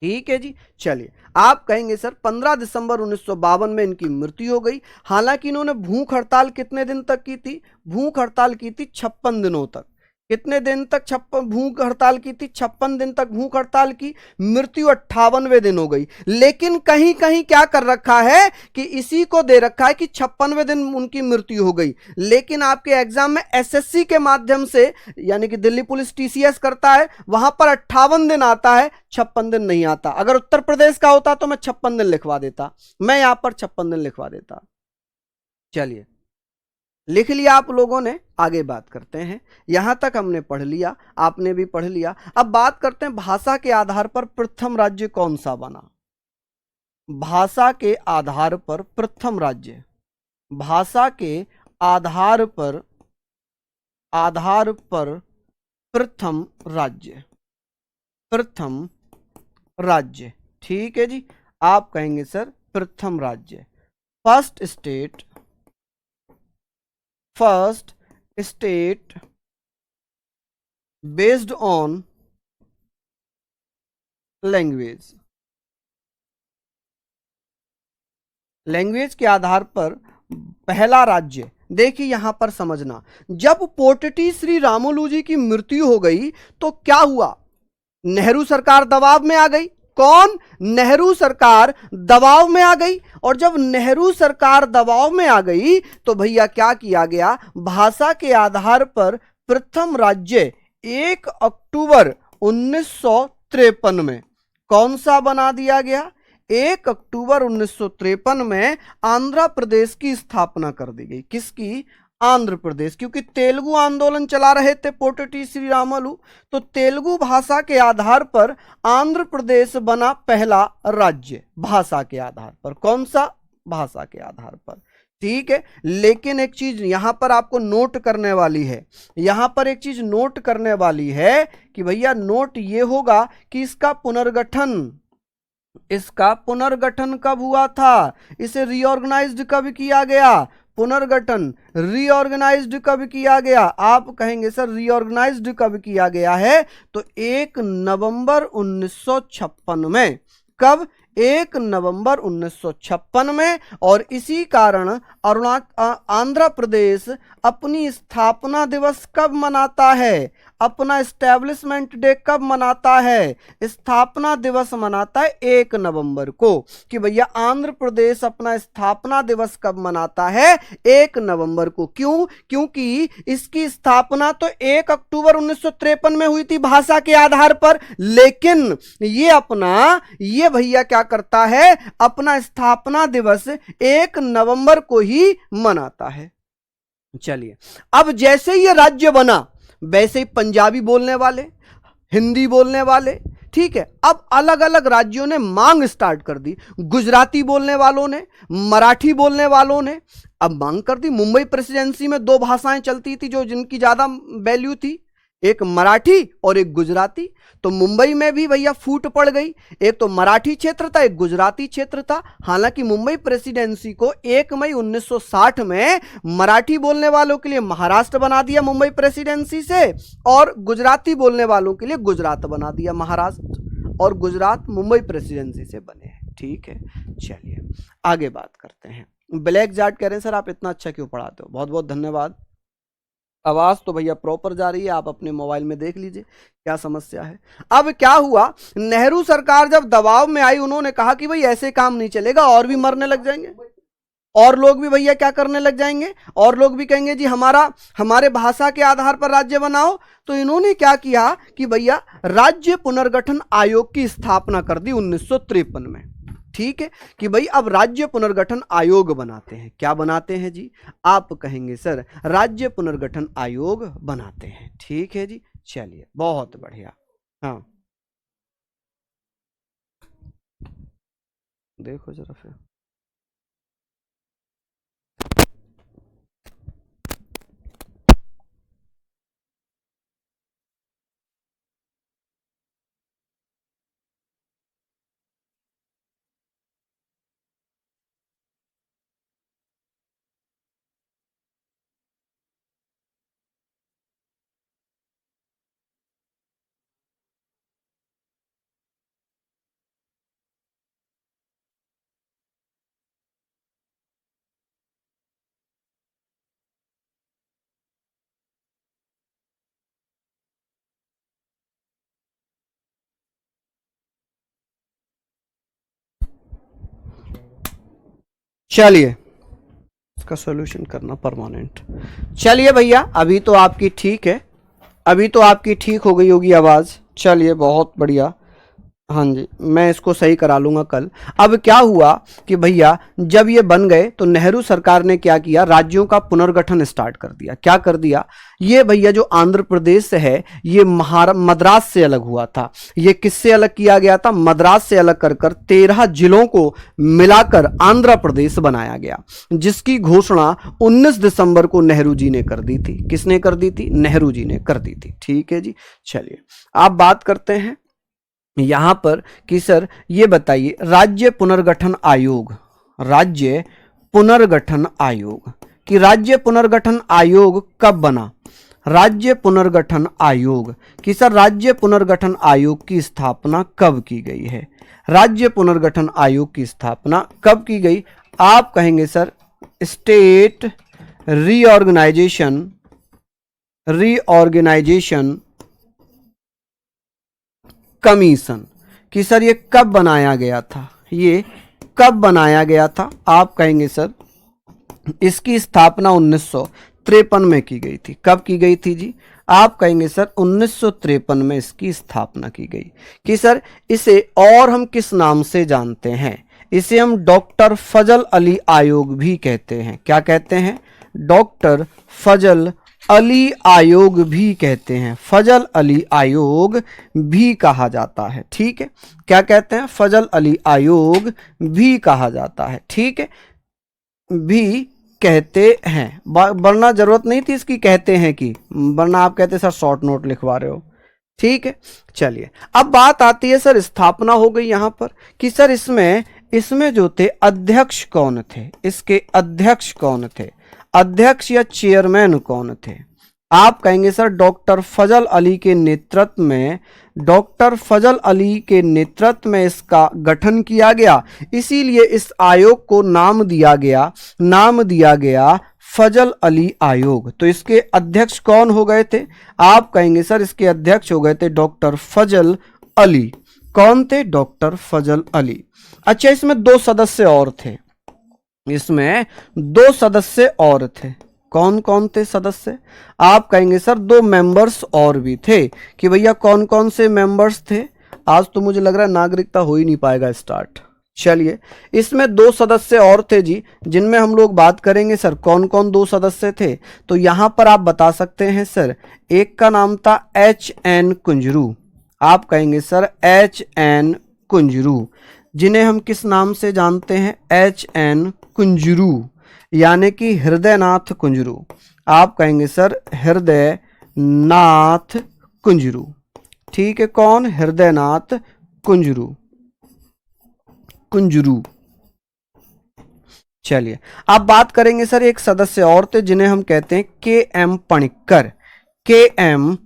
ठीक है जी, चलिए। आप कहेंगे सर 15 दिसंबर 1952 में इनकी मृत्यु हो गई। हालांकि इन्होंने भूख हड़ताल कितने दिन तक की थी? भूख हड़ताल की थी 56 दिनों तक। कितने दिन तक छप्पन भूख हड़ताल की थी? 56 दिन तक भूख हड़ताल की, मृत्यु 58वें दिन हो गई। लेकिन कहीं कहीं क्या कर रखा है कि इसी को दे रखा है कि 56वें दिन उनकी मृत्यु हो गई। लेकिन आपके एग्जाम में एसएससी के माध्यम से, यानी कि दिल्ली पुलिस टीसीएस करता है, वहां पर 58 दिन आता है, 56 दिन नहीं आता। अगर उत्तर प्रदेश का होता तो मैं 56 दिन लिखवा देता, मैं यहां पर 56 दिन लिखवा देता। चलिए, लिख लिया आप लोगों ने, आगे बात करते हैं। यहां तक हमने पढ़ लिया, आपने भी पढ़ लिया। अब बात करते हैं भाषा के आधार पर प्रथम राज्य कौन सा बना। भाषा के आधार पर प्रथम राज्य, भाषा के आधार पर, आधार पर प्रथम राज्य, प्रथम राज्य, ठीक है जी। आप कहेंगे सर प्रथम राज्य, first state, first state based on language, language के आधार पर पहला राज्य। देखिए यहां पर समझना, जब पोटटी श्री रामुलू जी की मृत्यु हो गई तो क्या हुआ? नेहरू सरकार दबाव में आ गई। कौन? नेहरू सरकार दबाव में आ गई। और जब नेहरू सरकार दबाव में आ गई तो भैया क्या किया गया? भाषा के आधार पर प्रथम राज्य 1 अक्टूबर 1953 में कौन सा बना दिया गया? 1 अक्टूबर 1953 में आंध्र प्रदेश की स्थापना कर दी गई। किसकी? आंध्र प्रदेश। क्योंकि तेलुगु आंदोलन चला रहे थे पोटटी श्री रामुलू, तो तेलुगु भाषा के आधार पर आंध्र प्रदेश बना पहला राज्य, भाषा के आधार पर। कौन सा? भाषा के आधार पर, ठीक है। लेकिन एक चीज यहां पर आपको नोट करने वाली है, यहां पर एक चीज नोट करने वाली है कि भैया नोट ये होगा कि इसका पुनर्गठन, इसका पुनर्गठन कब हुआ था? इसे रीऑर्गेनाइज्ड कब किया गया? पुनर्गठन, रीऑर्गेनाइज्ड कब किया गया? आप कहेंगे सर रीऑर्गेनाइज्ड कब किया गया है? तो 1 नवंबर 1956 में। कब? 1 नवंबर 1956 में। और इसी कारण आंध्र प्रदेश अपनी स्थापना दिवस कब मनाता है? अपना एस्टेब्लिशमेंट डे कब मनाता है? स्थापना दिवस मनाता है 1 नवंबर को। कि भैया आंध्र प्रदेश अपना स्थापना दिवस कब मनाता है? 1 नवंबर को। क्यों? क्योंकि इसकी स्थापना तो 1 अक्टूबर 1953 में हुई थी भाषा के आधार पर, लेकिन ये भैया क्या करता है? अपना स्थापना दिवस 1 नवंबर को ही मनाता है। चलिए, अब जैसे ये राज्य बना वैसे ही पंजाबी बोलने वाले, हिंदी बोलने वाले, ठीक है, अब अलग अलग राज्यों ने मांग स्टार्ट कर दी। गुजराती बोलने वालों ने, मराठी बोलने वालों ने अब मांग कर दी। मुंबई प्रेसिडेंसी में दो भाषाएं चलती थी जो जिनकी ज्यादा वैल्यू थी, एक मराठी और एक गुजराती। तो मुंबई में भी भैया फूट पड़ गई, एक तो मराठी क्षेत्र था, एक गुजराती क्षेत्र था। हालांकि मुंबई प्रेसिडेंसी को 1 मई 1960 में मराठी बोलने वालों के लिए महाराष्ट्र बना दिया मुंबई प्रेसिडेंसी से, और गुजराती बोलने वालों के लिए गुजरात बना दिया। महाराष्ट्र और गुजरात मुंबई प्रेसिडेंसी से बने हैं, ठीक है। चलिए आगे बात करते हैं। ब्लैक जाट कह रहे हैं सर आप इतना अच्छा क्यों पढ़ाते हो? बहुत बहुत धन्यवाद। आवाज तो भैया प्रॉपर जा रही है, आप अपने मोबाइल में देख लीजिए क्या समस्या है। अब क्या हुआ? नेहरू सरकार जब दबाव में आई, उन्होंने कहा कि भाई ऐसे काम नहीं चलेगा, और भी मरने लग जाएंगे, और लोग भी भैया क्या करने लग जाएंगे, और लोग भी कहेंगे जी हमारा, हमारे भाषा के आधार पर राज्य बनाओ। तो इन्होंने क्या किया कि भैया राज्य पुनर्गठन आयोग की स्थापना कर दी 1953 में, ठीक है। कि भाई अब राज्य पुनर्गठन आयोग बनाते हैं। क्या बनाते हैं जी? आप कहेंगे सर राज्य पुनर्गठन आयोग बनाते हैं, ठीक है जी। चलिए बहुत बढ़िया। हाँ देखो जरा फिर। चलिए इसका सॉल्यूशन करना परमानेंट। चलिए भैया अभी तो आपकी ठीक है, अभी तो आपकी ठीक हो गई होगी आवाज़। चलिए बहुत बढ़िया। हाँ जी, मैं इसको सही करा लूँगा कल। अब क्या हुआ कि भैया जब ये बन गए तो नेहरू सरकार ने क्या किया, राज्यों का पुनर्गठन स्टार्ट कर दिया। क्या कर दिया, ये भैया जो आंध्र प्रदेश है ये मद्रास से अलग हुआ था। ये किससे अलग किया गया था, मद्रास से अलग कर कर 13 जिलों को मिलाकर आंध्र प्रदेश बनाया गया, जिसकी घोषणा 19 दिसंबर को नेहरू जी ने कर दी थी। किसने कर दी थी, नेहरू जी ने कर दी थी। ठीक है जी। चलिए आप बात करते हैं यहां पर कि सर ये बताइए राज्य पुनर्गठन आयोग, राज्य पुनर्गठन आयोग, कि राज्य पुनर्गठन आयोग कब बना। राज्य पुनर्गठन आयोग, कि सर राज्य पुनर्गठन आयोग की स्थापना कब की गई है। राज्य पुनर्गठन आयोग की स्थापना कब की गई, आप कहेंगे सर स्टेट रीऑर्गेनाइजेशन कमीशन, कि सर ये कब बनाया गया था, ये कब बनाया गया था। आप कहेंगे सर इसकी स्थापना 1953 में की गई थी। कब की गई थी जी, आप कहेंगे सर 1953 में इसकी स्थापना की गई। कि सर इसे और हम किस नाम से जानते हैं, इसे हम डॉक्टर फजल अली आयोग भी कहते हैं। क्या कहते हैं, डॉक्टर फजल अली आयोग भी कहते हैं, फजल अली आयोग भी कहा जाता है। ठीक है, क्या कहते हैं, फजल अली आयोग भी कहा जाता है। ठीक है, भी कहते हैं, वरना जरूरत नहीं थी इसकी कहते हैं की, वरना आप कहते सर शॉर्ट नोट लिखवा रहे हो। ठीक है, चलिए अब बात आती है सर स्थापना हो गई यहां पर कि सर इसमें जो थे अध्यक्ष कौन थे, इसके अध्यक्ष कौन थे, अध्यक्ष या चेयरमैन कौन थे। आप कहेंगे सर डॉक्टर फजल अली के नेतृत्व में, डॉक्टर फजल अली के नेतृत्व में इसका गठन किया गया, इसीलिए इस आयोग को नाम दिया गया फजल अली आयोग। तो इसके अध्यक्ष कौन हो गए थे, आप कहेंगे सर इसके अध्यक्ष हो गए थे डॉक्टर फजल अली। कौन थे, डॉक्टर फजल अली। अच्छा इसमें 2 सदस्य और थे, इसमें 2 सदस्य और थे। कौन कौन थे सदस्य, आप कहेंगे सर 2 मेंबर्स और भी थे। कि भैया कौन कौन से मेंबर्स थे, आज तो मुझे लग रहा है नागरिकता हो ही नहीं पाएगा स्टार्ट। चलिए इसमें 2 सदस्य और थे जी, जिनमें हम लोग बात करेंगे सर कौन कौन 2 सदस्य थे। तो यहां पर आप बता सकते हैं सर, एक का नाम था HN कुंजरू। आप कहेंगे सर HN कुंजरू, जिन्हें हम किस नाम से जानते हैं, HN कुंजरू, यानी कि हृदयनाथ कुंजरू। आप कहेंगे सर हृदयनाथ कुंजरू। ठीक है, कौन, हृदयनाथ कुंजरू। चलिए अब बात करेंगे सर एक सदस्य और थे जिन्हें हम कहते हैं KM पणिक्कर। KM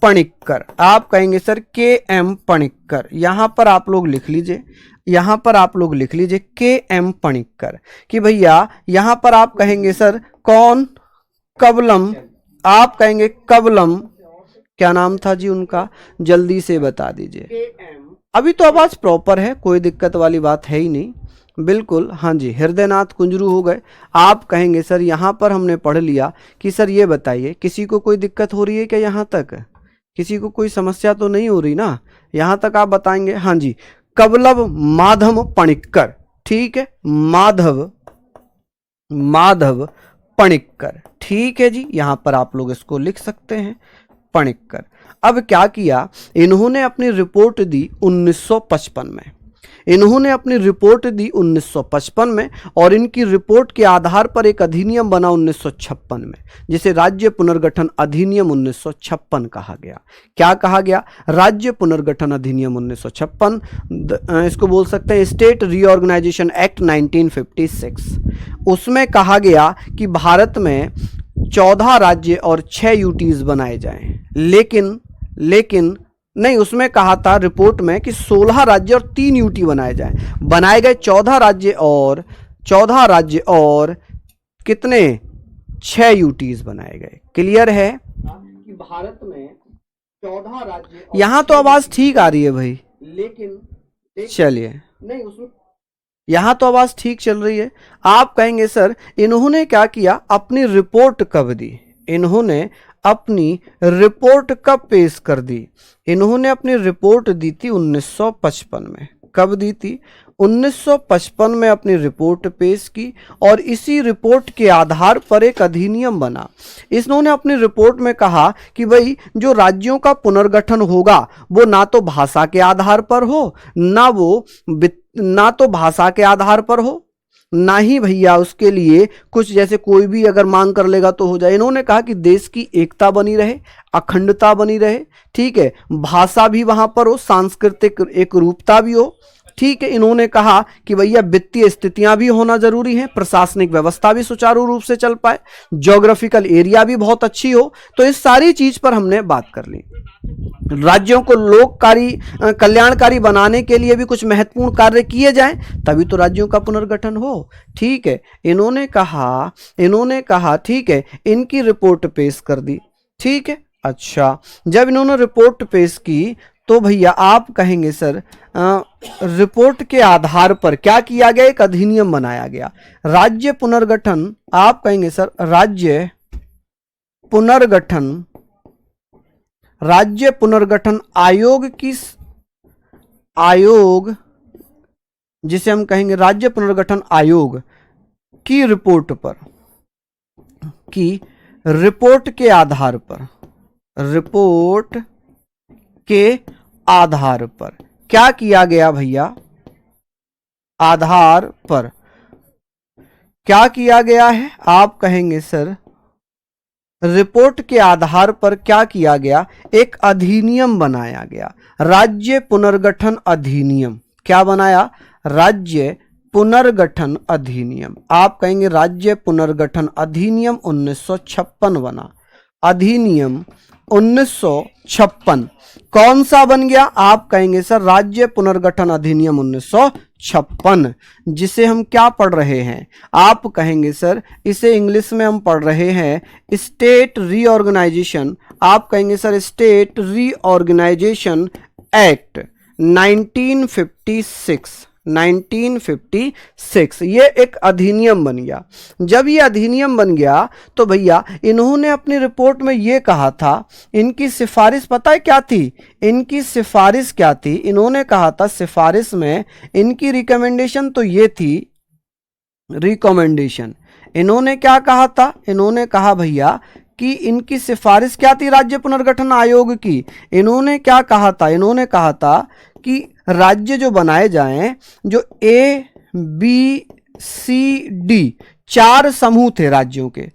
पणिक्कर, आप कहेंगे सर KM पणिक्कर। यहां पर आप लोग लिख लीजिए, यहां पर आप लोग लिख लीजिए KM पणिक्कर। कि भैया यहां पर आप कहेंगे सर कौन, कबलम। आप कहेंगे कबलम, क्या नाम था जी उनका, जल्दी से बता दीजिए। अभी तो आवाज प्रॉपर है, कोई दिक्कत वाली बात है ही नहीं, बिल्कुल। हाँ जी, हृदयनाथ कुंजरू हो गए। आप कहेंगे सर यहाँ पर हमने पढ़ लिया कि सर ये बताइए किसी को कोई दिक्कत हो रही है क्या, यहाँ तक किसी को कोई समस्या तो नहीं हो रही ना, यहाँ तक आप बताएंगे। हाँ जी, कबलव माधव पणिक्कर। ठीक है, माधव पणिक्कर। ठीक है जी, यहां पर आप लोग इसको लिख सकते हैं पणिक्कर। अब क्या किया, इन्होंने अपनी रिपोर्ट दी 1955 में, इन्होंने अपनी रिपोर्ट दी 1955 में, और इनकी रिपोर्ट के आधार पर एक अधिनियम बना 1956 में, जिसे राज्य पुनर्गठन अधिनियम 1956 कहा गया। क्या कहा गया, राज्य पुनर्गठन अधिनियम 1956, इसको बोल सकते हैं स्टेट रीऑर्गेनाइजेशन एक्ट 1956। उसमें कहा गया कि भारत में 14 राज्य और 6 यूटीज बनाए जाएं, लेकिन नहीं, उसमें कहा था रिपोर्ट में कि 16 राज्य और 3 यूटी बनाए जाएं। बनाए गए 14 राज्य और कितने, 6 यूटीज बनाए गए। क्लियर है कि भारत में 14 राज्य, यहां तो आवाज ठीक आ रही है भाई, लेकिन चलिए नहीं, उसमें यहां तो आवाज ठीक चल रही है। आप कहेंगे सर इन्होंने क्या किया, अपनी रिपोर्ट कब दी, इन्होंने अपनी रिपोर्ट कब पेश कर दी, इन्होंने अपनी रिपोर्ट दी थी 1955 में। कब दी थी, 1955 में अपनी रिपोर्ट पेश की और इसी रिपोर्ट के आधार पर एक अधिनियम बना। इन्होंने अपनी रिपोर्ट में कहा कि भाई जो राज्यों का पुनर्गठन होगा वो ना तो भाषा के आधार पर हो, ना तो भाषा के आधार पर हो, ना ही भैया उसके लिए कुछ जैसे कोई भी अगर मांग कर लेगा तो हो जाए। इन्होंने कहा कि देश की एकता बनी रहे, अखंडता बनी रहे, ठीक है, भाषा भी वहां पर हो, सांस्कृतिक एक रूपता भी हो, ठीक है। इन्होंने कहा कि भैया वित्तीय स्थितियां भी होना जरूरी है, प्रशासनिक व्यवस्था भी सुचारू रूप से चल पाए, ज्योग्राफिकल एरिया भी बहुत अच्छी हो। तो इस सारी चीज पर हमने बात कर ली। राज्यों को लोककारी कल्याणकारी बनाने के लिए भी कुछ महत्वपूर्ण कार्य किए जाएं, तभी तो राज्यों का पुनर्गठन हो, ठीक है। इन्होंने कहा ठीक है, इनकी रिपोर्ट पेश कर दी, ठीक है। अच्छा, जब इन्होंने रिपोर्ट पेश की तो भैया आप कहेंगे सर रिपोर्ट के आधार पर क्या किया गया, एक अधिनियम बनाया गया, राज्य पुनर्गठन। आप कहेंगे सर राज्य पुनर्गठन आयोग जिसे हम कहेंगे राज्य पुनर्गठन आयोग की रिपोर्ट के आधार पर क्या किया गया भैया, आधार पर क्या किया गया है। आप कहेंगे सर रिपोर्ट के आधार पर क्या किया गया, एक अधिनियम बनाया गया, राज्य पुनर्गठन अधिनियम। क्या बनाया, राज्य पुनर्गठन अधिनियम। आप कहेंगे राज्य पुनर्गठन अधिनियम 1956 बना, अधिनियम 1956 कौन सा बन गया। आप कहेंगे सर राज्य पुनर्गठन अधिनियम 1956, जिसे हम क्या पढ़ रहे हैं। आप कहेंगे सर इसे इंग्लिश में हम पढ़ रहे हैं स्टेट रीऑर्गेनाइजेशन। आप कहेंगे सर स्टेट रीऑर्गेनाइजेशन एक्ट 1956 ये एक अधिनियम बन गया। जब ये अधिनियम बन गया तो भैया इन्होंने अपनी रिपोर्ट में ये कहा था, इनकी सिफारिश पता है क्या थी, इनकी सिफारिश क्या थी, इन्होंने कहा था सिफारिश में इनकी रिकमेंडेशन तो ये थी, रिकमेंडेशन इन्होंने क्या कहा था, इन्होंने कहा भैया कि इनकी सिफारिश क्या थी राज्य पुनर्गठन आयोग की। इन्होंने क्या कहा था, इन्होंने कहा था कि राज्य जो बनाए जाएं, जो A, B, C, D 4 समूह थे राज्यों के,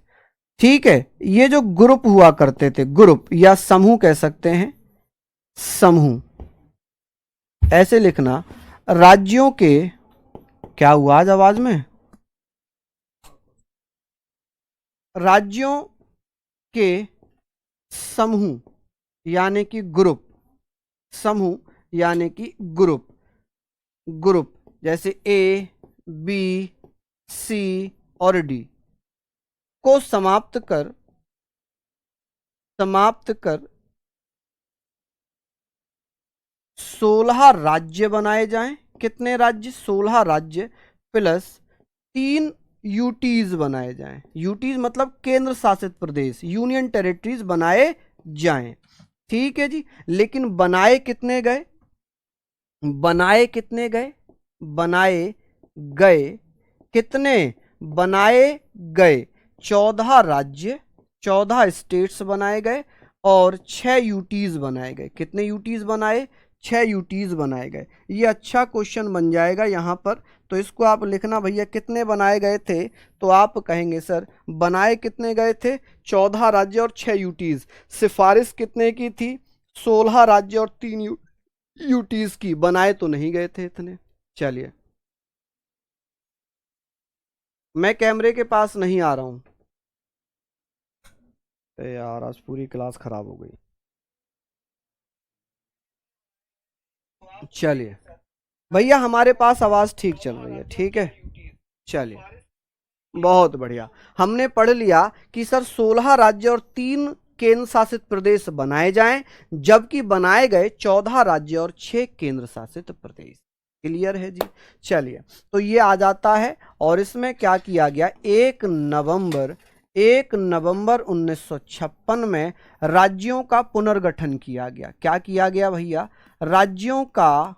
ठीक है। ये जो ग्रुप हुआ करते थे, ग्रुप या समूह कह सकते हैं, समूह ऐसे लिखना, राज्यों के क्या हुआ आज आवाज में, राज्यों के समूह यानी कि ग्रुप, समूह यानी कि ग्रुप जैसे A, B, C और D को समाप्त कर 16 राज्य बनाए जाएं। कितने राज्य, 16 राज्य प्लस 3 यूटीज बनाए जाएं। यूटीज मतलब केंद्र शासित प्रदेश, यूनियन टेरिटरीज बनाए जाएं, ठीक है जी। लेकिन बनाए कितने गए, बनाए गए 14 राज्य, 14 स्टेट्स बनाए गए और 6 यूटीज बनाए गए। कितने यूटीज बनाए, 6 यूटीज बनाए गए। ये अच्छा क्वेश्चन बन जाएगा यहाँ पर, तो इसको आप लिखना भैया कितने बनाए गए थे। तो आप कहेंगे सर बनाए कितने गए थे, 14 राज्य और 6 यूटीज। सिफारिश कितने की थी, 16 राज्य और 3 यूटीज की। बनाए तो नहीं गए थे इतने। चलिए मैं कैमरे के पास नहीं आ रहा हूं यार, आज पूरी क्लास खराब हो गई। चलिए भैया हमारे पास आवाज ठीक चल रही है, ठीक है। चलिए बहुत बढ़िया, हमने पढ़ लिया कि सर 16 राज्य और 3 केंद्र शासित प्रदेश बनाए जाएं, जबकि बनाए गए 14 राज्य और 6 केंद्र शासित प्रदेश। क्लियर है जी। चलिए, तो ये आ जाता है। और इसमें क्या किया गया, 1 नवंबर 1956 में राज्यों का पुनर्गठन किया गया। क्या किया गया भैया, राज्यों का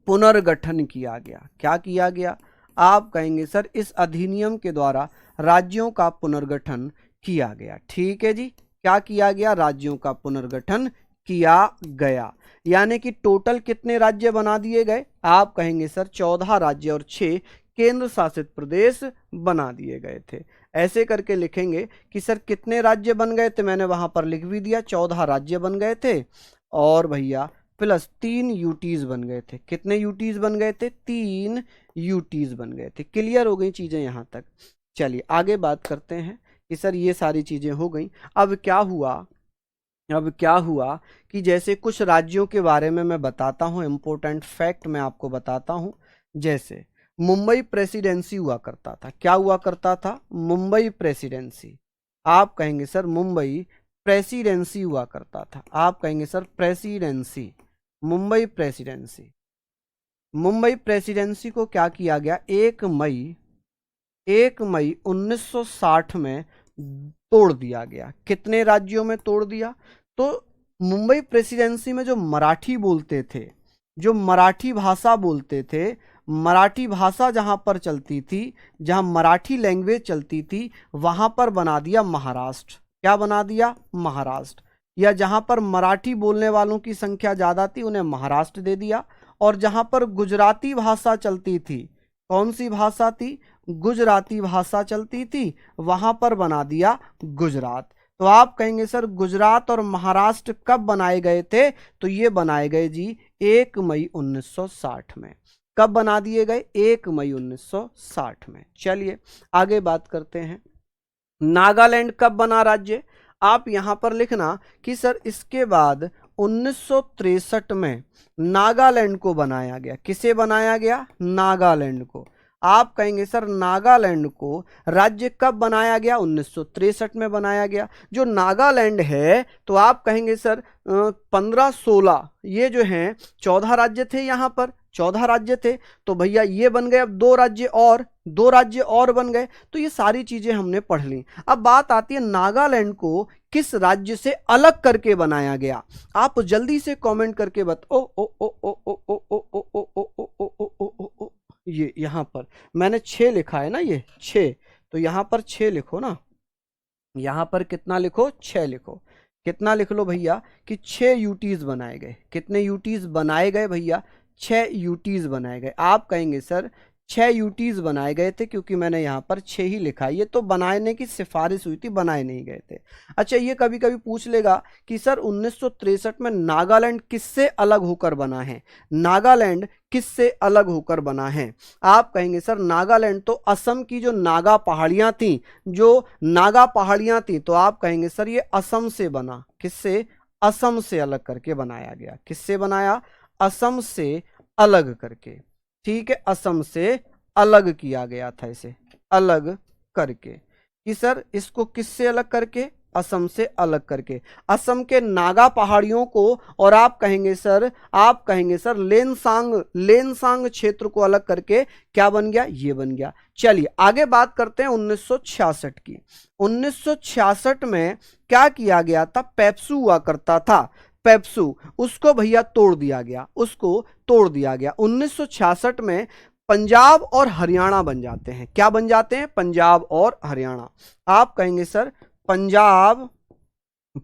पुनर्गठन किया गया। क्या किया गया, आप कहेंगे सर इस अधिनियम के द्वारा राज्यों का पुनर्गठन किया गया। ठीक है जी, क्या किया गया, राज्यों का पुनर्गठन किया गया। यानी कि टोटल कितने राज्य बना दिए गए, आप कहेंगे सर 14 राज्य और 6 केंद्र शासित प्रदेश बना दिए गए थे। ऐसे करके लिखेंगे कि सर कितने राज्य बन गए थे, मैंने वहां पर लिख भी दिया 14 राज्य बन गए थे और भैया प्लस 3 यूटीज बन गए थे। कितने यूटीज बन गए थे, 3 यूटीज बन गए थे। क्लियर हो गई चीजें यहां तक। चलिए आगे बात करते हैं कि सर ये सारी चीजें हो गई। अब क्या हुआ कि जैसे कुछ राज्यों के बारे में मैं बताता हूं, इंपॉर्टेंट फैक्ट मैं आपको बताता हूं। जैसे मुंबई प्रेसिडेंसी हुआ करता था। क्या हुआ करता था, मुंबई प्रेसिडेंसी। आप कहेंगे सर मुंबई प्रेसिडेंसी हुआ करता था। आप कहेंगे sir presidency, Mumbai presidency. Mumbai presidency को क्या किया गया, 1 मई 1960 में तोड़ दिया गया। कितने राज्यों में तोड़ दिया, तो मुंबई प्रेसिडेंसी में जो मराठी बोलते थे, जो मराठी भाषा बोलते थे, मराठी भाषा जहां पर चलती थी, जहां मराठी लैंग्वेज चलती थी, वहां पर बना दिया महाराष्ट्र। क्या बना दिया, महाराष्ट्र। या जहां पर मराठी बोलने वालों की संख्या ज्यादा थी उन्हें महाराष्ट्र दे दिया। और जहां पर गुजराती भाषा चलती थी, कौन सी भाषा थी, गुजराती भाषा चलती थी, वहां पर बना दिया गुजरात। तो आप कहेंगे सर गुजरात और महाराष्ट्र कब बनाए गए थे, तो ये बनाए गए जी 1 मई 1960 में। कब बना दिए गए, 1 मई 1960 में। चलिए आगे बात करते हैं, नागालैंड कब बना राज्य। आप यहां पर लिखना कि सर इसके बाद 1963 में नागालैंड को बनाया गया। किसे बनाया गया, नागालैंड को। आप कहेंगे सर नागालैंड को राज्य कब बनाया गया, 1963 में बनाया गया। जो नागालैंड है तो आप कहेंगे सर 15-16 ये जो हैं 14 राज्य थे, यहां पर 14 राज्य थे, तो भैया ये बन गए अब 2 राज्य और बन गए। तो ये सारी चीजें हमने पढ़ ली। अब बात आती है नागालैंड को किस राज्य से अलग करके बनाया गया। आप जल्दी से कमेंट करके बताओ। ओ ओ ओ ओ ओ ओ ओ ओ ओ ओ ओ ओ ओ ओ, ये यहां पर मैंने 6 लिखा है ना, ये 6, तो यहां पर 6 लिखो ना। यहां पर कितना लिखो, 6 लिखो। कितना लिख लो भैया कि 6 यूटीज बनाए गए। कितने यूटीज बनाए गए भैया, 6 यूटीज बनाए गए। आप कहेंगे सर 6 यूटीज बनाए गए थे, क्योंकि मैंने यहाँ पर 6 ही लिखा है, ये तो बनाने की सिफारिश हुई थी, बनाए नहीं गए थे। अच्छा, ये कभी कभी पूछ लेगा कि सर 1963 में नागालैंड किससे अलग होकर बना है, नागालैंड किससे अलग होकर बना है। आप कहेंगे सर नागालैंड तो असम की जो नागा पहाड़ियां थी, जो नागा पहाड़ियां थी, तो आप कहेंगे सर ये असम से बना। किससे, असम से अलग करके बनाया गया। किससे बनाया, असम से अलग करके। ठीक है, असम से अलग किया गया था, इसे अलग करके। कि सर इसको किससे अलग करके, असम से अलग करके। असम के नागा पहाड़ियों को, और आप कहेंगे सर लेनसांग क्षेत्र को अलग करके क्या बन गया, ये बन गया। चलिए आगे बात करते हैं 1966 की। 1966 में क्या किया गया था, पेप्सू हुआ करता था, पेप्सू, उसको भैया तोड़ दिया गया, उसको तोड़ दिया गया। 1966 में पंजाब और हरियाणा बन जाते हैं। क्या बन जाते हैं, पंजाब और हरियाणा। आप कहेंगे सर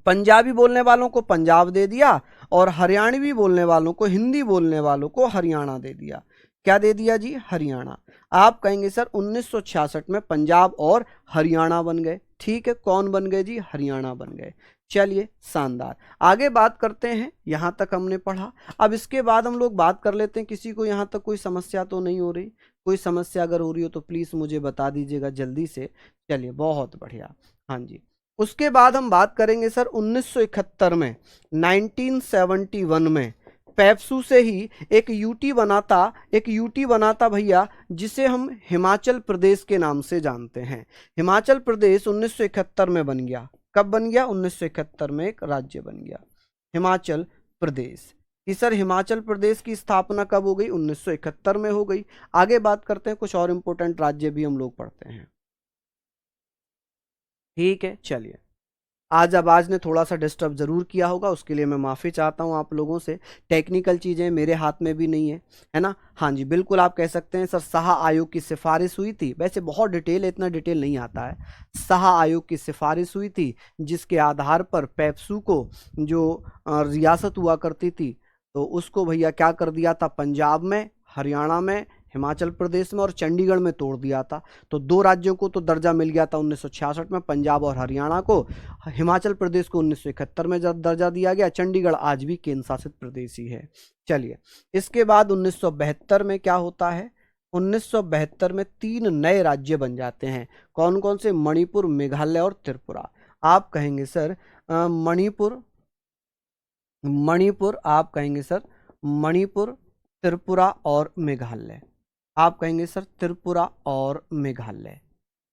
पंजाबी बोलने वालों को पंजाब दे दिया, और हरियाणवी बोलने वालों को, हिंदी बोलने वालों को हरियाणा दे दिया। क्या दे दिया जी, हरियाणा। आप कहेंगे सर 1966 में पंजाब और हरियाणा बन गए। ठीक है, कौन बन गए जी, हरियाणा बन गए। चलिए शानदार, आगे बात करते हैं। यहां तक हमने पढ़ा। अब इसके बाद हम लोग बात कर लेते हैं, किसी को यहां तक कोई समस्या तो नहीं हो रही। कोई समस्या अगर हो रही हो तो प्लीज मुझे बता दीजिएगा जल्दी से। चलिए बहुत बढ़िया, हाँ जी। उसके बाद हम बात करेंगे सर 1971 में, 1971 में पेप्सू से ही एक यूटी बना था भैया, जिसे हम हिमाचल प्रदेश के नाम से जानते हैं। हिमाचल प्रदेश 1971 में बन गया। कब बन गया, 1971 में एक राज्य बन गया हिमाचल प्रदेश। कि सर हिमाचल प्रदेश की स्थापना कब हो गई, 1971 में हो गई। आगे बात करते हैं, कुछ और इंपॉर्टेंट राज्य भी हम लोग पढ़ते हैं। ठीक है, चलिए। आज आवाज ने थोड़ा सा डिस्टर्ब जरूर किया होगा, उसके लिए मैं माफी चाहता हूं आप लोगों से। टेक्निकल चीजें मेरे हाथ में भी नहीं है ना। हाँ जी, बिल्कुल आप कह सकते हैं सर साहा आयोग की सिफारिश हुई थी, वैसे बहुत डिटेल है, इतना डिटेल नहीं आता है। साहा आयोग की सिफारिश हुई थी जिसके आधार पर पेप्सू को जो रियासत हुआ करती थी, तो उसको भैया क्या कर दिया था, पंजाब में, हरियाणा में, हिमाचल प्रदेश में और चंडीगढ़ में तोड़ दिया था। तो दो राज्यों को तो दर्जा मिल गया था 1966 में, पंजाब और हरियाणा को। हिमाचल प्रदेश को 1971 में दर्जा दिया गया। चंडीगढ़ आज भी केंद्र शासित प्रदेश ही है। चलिए, इसके बाद 1972 में क्या होता है, 1972 में 3 नए राज्य बन जाते हैं। कौन कौन से, मणिपुर, मेघालय और त्रिपुरा। आप कहेंगे सर मणिपुर, मणिपुर, आप कहेंगे सर मणिपुर, त्रिपुरा और मेघालय। आप कहेंगे सर त्रिपुरा और मेघालय।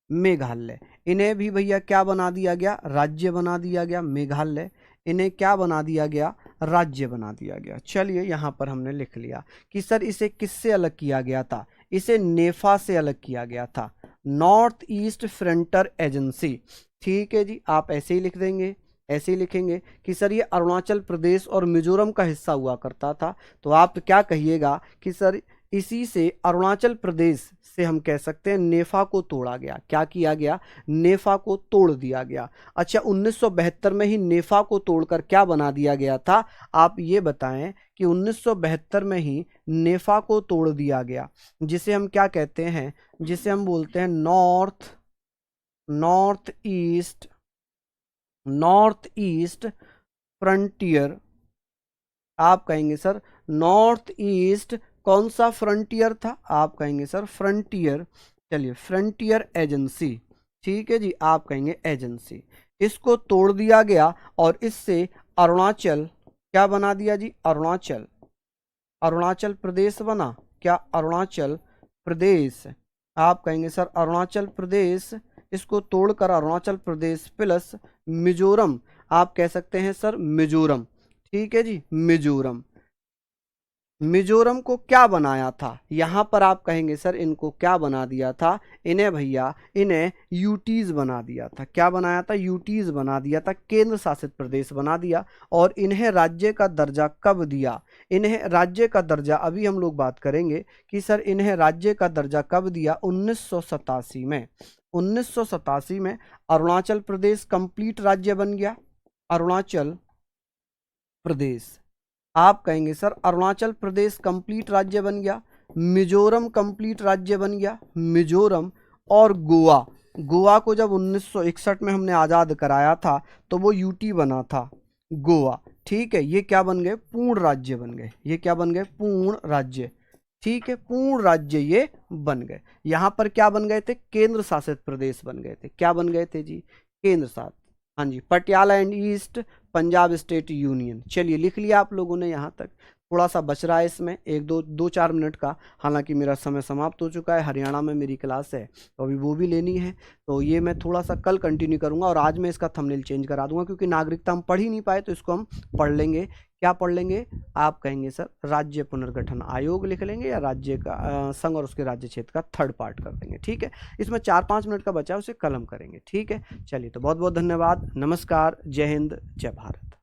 मेघालय, इन्हें भी भैया क्या बना दिया गया, राज्य बना दिया गया। मेघालय, इन्हें क्या बना दिया गया, राज्य बना दिया गया। चलिए, यहां पर हमने लिख लिया कि सर इसे किससे अलग किया गया था, इसे नेफा से अलग किया गया था, नॉर्थ ईस्ट फ्रंटियर एजेंसी। ठीक है जी, आप ऐसे ही लिख देंगे, ऐसे ही लिखेंगे कि सर ये अरुणाचल प्रदेश और मिजोरम का हिस्सा हुआ करता था। तो आप क्या कहिएगा कि सर इसी से अरुणाचल प्रदेश से हम कह सकते हैं नेफा को तोड़ा गया। क्या किया गया, नेफा को तोड़ दिया गया। अच्छा, 1972 में ही नेफा को तोड़कर क्या बना दिया गया था, आप ये बताएं कि 1972 में ही नेफा को तोड़ दिया गया, जिसे हम क्या कहते हैं, जिसे हम बोलते हैं नॉर्थ ईस्ट फ्रंटियर। आप कहेंगे सर नॉर्थ ईस्ट कौन सा फ्रंटियर था, आप कहेंगे सर फ्रंटियर। चलिए, फ्रंटियर एजेंसी। ठीक है जी, आप कहेंगे एजेंसी। इसको तोड़ दिया गया और इससे अरुणाचल क्या बना दिया जी, अरुणाचल प्रदेश बना। क्या, अरुणाचल प्रदेश। आप कहेंगे सर अरुणाचल प्रदेश, इसको तोड़कर अरुणाचल प्रदेश प्लस मिजोरम, आप कह सकते हैं सर मिजोरम। ठीक है जी, मिजोरम। मिजोरम को क्या बनाया था, यहां पर आप कहेंगे सर इनको क्या बना दिया था, इन्हें भैया इन्हें यूटीज बना दिया था। क्या बनाया था, यूटीज बना दिया था, केंद्र शासित प्रदेश बना दिया। और इन्हें राज्य का दर्जा कब दिया, इन्हें राज्य का दर्जा अभी हम लोग बात करेंगे कि सर इन्हें राज्य का दर्जा कब दिया, 1987 में। 1987 में अरुणाचल प्रदेश कंप्लीट राज्य बन गया, अरुणाचल प्रदेश। आप कहेंगे सर अरुणाचल प्रदेश कंप्लीट राज्य बन गया, मिजोरम कंप्लीट राज्य बन गया, मिजोरम। और गोवा, गोवा को जब 1961 में हमने आज़ाद कराया था तो वो यूटी बना था, गोवा। ठीक है, ये क्या बन गए, पूर्ण राज्य बन गए। ये क्या बन गए, पूर्ण राज्य। ठीक है, पूर्ण राज्य ये बन गए। यहां पर क्या बन गए थे, केंद्र शासित प्रदेश बन गए थे। क्या बन गए थे जी, केंद्र शासित। हाँ जी, Patiala and East Punjab state union. चलिए, लिख लिया आप लोगों ने यहाँ तक। थोड़ा सा बच रहा है इसमें, एक दो चार मिनट का, हालांकि मेरा समय समाप्त हो चुका है। हरियाणा में मेरी क्लास है तो अभी वो भी लेनी है, तो ये मैं थोड़ा सा कल कंटिन्यू करूंगा। और आज मैं इसका थंबनेल चेंज करा दूंगा, क्योंकि नागरिकता हम पढ़ ही नहीं पाए, तो इसको हम पढ़ लेंगे। क्या पढ़ लेंगे, आप कहेंगे सर राज्य पुनर्गठन आयोग लिख लेंगे, या राज्य का संघ और उसके राज्य क्षेत्र का थर्ड पार्ट कर देंगे। ठीक है, इसमें 4-5 मिनट का बचा है, उसे कल हम करेंगे। ठीक है, चलिए, तो बहुत बहुत धन्यवाद, नमस्कार, जय हिंद, जय भारत।